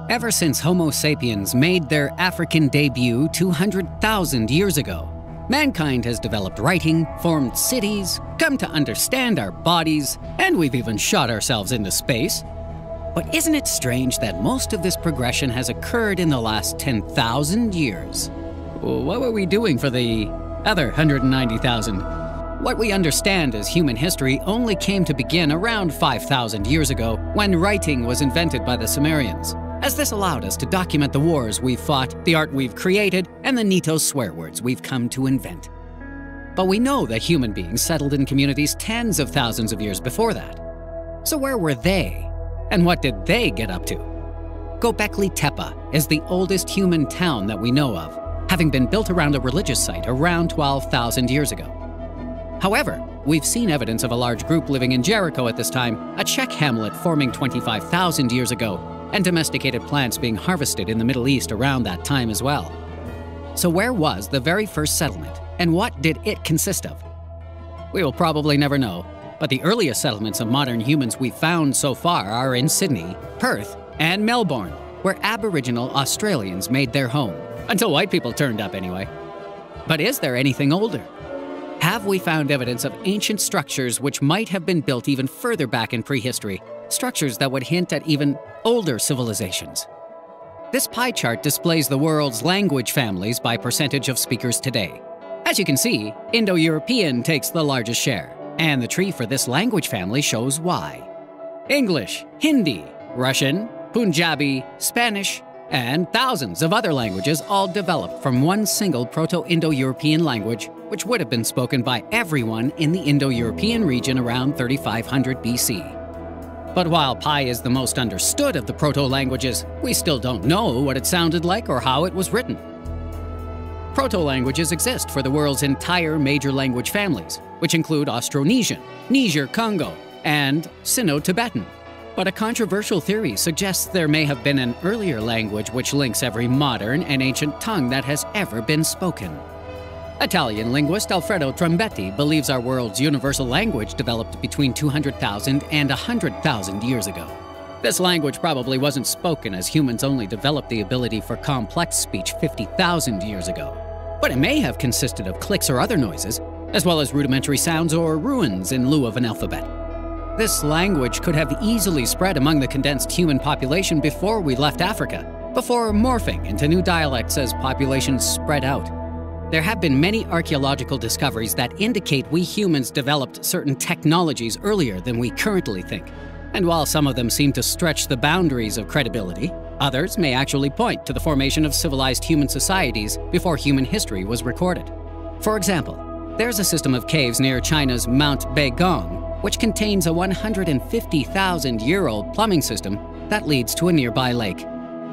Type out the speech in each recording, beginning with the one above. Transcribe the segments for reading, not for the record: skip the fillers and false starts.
Ever since Homo sapiens made their African debut 200,000 years ago, mankind has developed writing, formed cities, come to understand our bodies, and we've even shot ourselves into space. But isn't it strange that most of this progression has occurred in the last 10,000 years? What were we doing for the other 190,000? What we understand as human history only came to begin around 5,000 years ago when writing was invented by the Sumerians, as this allowed us to document the wars we've fought, the art we've created, and the neato swear words we've come to invent. But we know that human beings settled in communities tens of thousands of years before that. So where were they? And what did they get up to? Göbekli Tepe is the oldest human town that we know of, having been built around a religious site around 12,000 years ago. However, we've seen evidence of a large group living in Jericho at this time, a Czech hamlet forming 25,000 years ago, and domesticated plants being harvested in the Middle East around that time as well. So where was the very first settlement, and what did it consist of? We will probably never know, but the earliest settlements of modern humans we've found so far are in Sydney, Perth, and Melbourne, where Aboriginal Australians made their home. Until white people turned up anyway. But is there anything older? Have we found evidence of ancient structures which might have been built even further back in prehistory, structures that would hint at even older civilizations? This pie chart displays the world's language families by percentage of speakers today. As you can see, Indo-European takes the largest share, and the tree for this language family shows why. English, Hindi, Russian, Punjabi, Spanish, and thousands of other languages all developed from one single Proto-Indo-European language, which would have been spoken by everyone in the Indo-European region around 3500 BC. But while Pi is the most understood of the proto-languages, we still don't know what it sounded like or how it was written. Proto-languages exist for the world's entire major language families, which include Austronesian, Niger-Congo, and Sino-Tibetan. But a controversial theory suggests there may have been an earlier language which links every modern and ancient tongue that has ever been spoken. Italian linguist Alfredo Trombetti believes our world's universal language developed between 200,000 and 100,000 years ago. This language probably wasn't spoken, as humans only developed the ability for complex speech 50,000 years ago. But it may have consisted of clicks or other noises, as well as rudimentary sounds or runes in lieu of an alphabet. This language could have easily spread among the condensed human population before we left Africa, before morphing into new dialects as populations spread out. There have been many archaeological discoveries that indicate we humans developed certain technologies earlier than we currently think. And while some of them seem to stretch the boundaries of credibility, others may actually point to the formation of civilized human societies before human history was recorded. For example, there's a system of caves near China's Mount Beigong, which contains a 150,000-year-old plumbing system that leads to a nearby lake.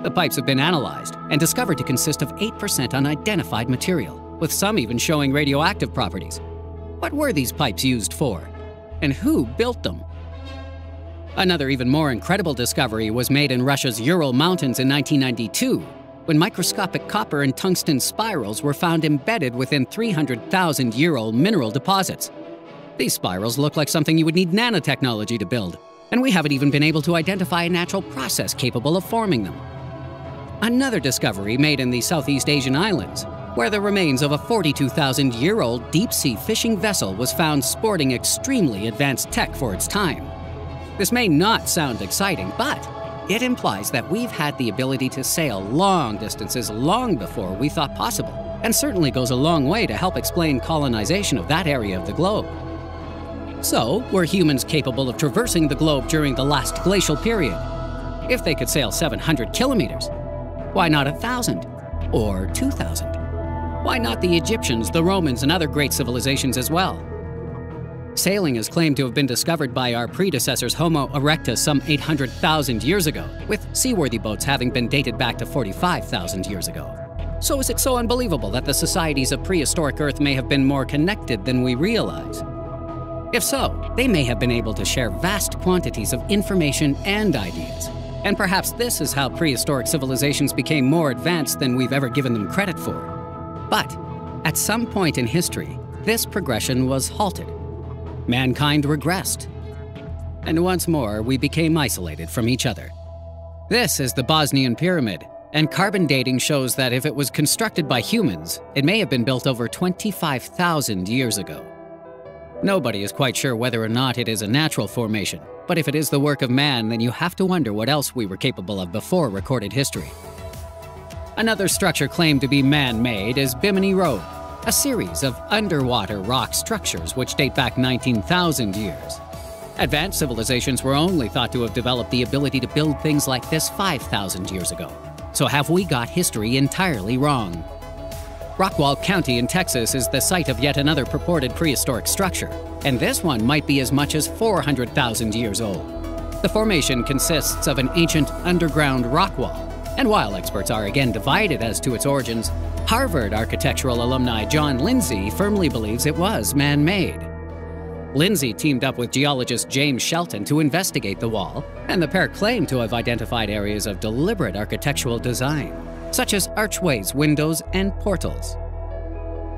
The pipes have been analyzed and discovered to consist of 8% unidentified material, with some even showing radioactive properties. What were these pipes used for? And who built them? Another even more incredible discovery was made in Russia's Ural Mountains in 1992, when microscopic copper and tungsten spirals were found embedded within 300,000-year-old mineral deposits. These spirals look like something you would need nanotechnology to build, and we haven't even been able to identify a natural process capable of forming them. Another discovery made in the Southeast Asian islands, where the remains of a 42,000-year-old deep-sea fishing vessel was found sporting extremely advanced tech for its time. This may not sound exciting, but it implies that we've had the ability to sail long distances long before we thought possible, and certainly goes a long way to help explain colonization of that area of the globe. So, were humans capable of traversing the globe during the last glacial period? If they could sail 700 kilometers, why not 1,000 or 2,000? Why not the Egyptians, the Romans, and other great civilizations as well? Sailing is claimed to have been discovered by our predecessors Homo erectus some 800,000 years ago, with seaworthy boats having been dated back to 45,000 years ago. So is it so unbelievable that the societies of prehistoric Earth may have been more connected than we realize? If so, they may have been able to share vast quantities of information and ideas. And perhaps this is how prehistoric civilizations became more advanced than we've ever given them credit for. But at some point in history, this progression was halted. Mankind regressed. And once more, we became isolated from each other. This is the Bosnian Pyramid, and carbon dating shows that if it was constructed by humans, it may have been built over 25,000 years ago. Nobody is quite sure whether or not it is a natural formation, but if it is the work of man, then you have to wonder what else we were capable of before recorded history. Another structure claimed to be man-made is Bimini Road, a series of underwater rock structures which date back 19,000 years. Advanced civilizations were only thought to have developed the ability to build things like this 5,000 years ago. So have we got history entirely wrong? Rockwall County in Texas is the site of yet another purported prehistoric structure, and this one might be as much as 400,000 years old. The formation consists of an ancient underground rock wall, and while experts are again divided as to its origins, Harvard architectural alumni John Lindsay firmly believes it was man-made. Lindsay teamed up with geologist James Shelton to investigate the wall, and the pair claim to have identified areas of deliberate architectural design, such as archways, windows, and portals.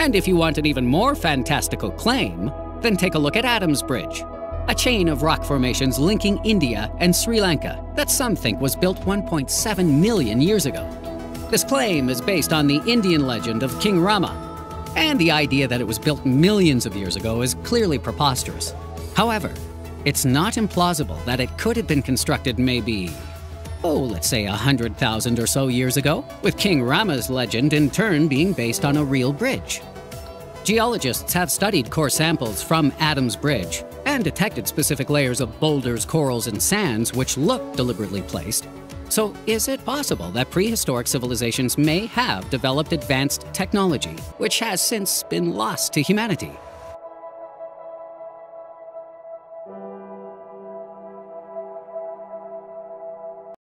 And if you want an even more fantastical claim, then take a look at Adam's Bridge, a chain of rock formations linking India and Sri Lanka that some think was built 1.7 million years ago. This claim is based on the Indian legend of King Rama, and the idea that it was built millions of years ago is clearly preposterous. However, it's not implausible that it could have been constructed maybe, let's say 100,000 or so years ago, with King Rama's legend in turn being based on a real bridge. Geologists have studied core samples from Adam's Bridge and detected specific layers of boulders, corals, and sands which look deliberately placed. So is it possible that prehistoric civilizations may have developed advanced technology, which has since been lost to humanity?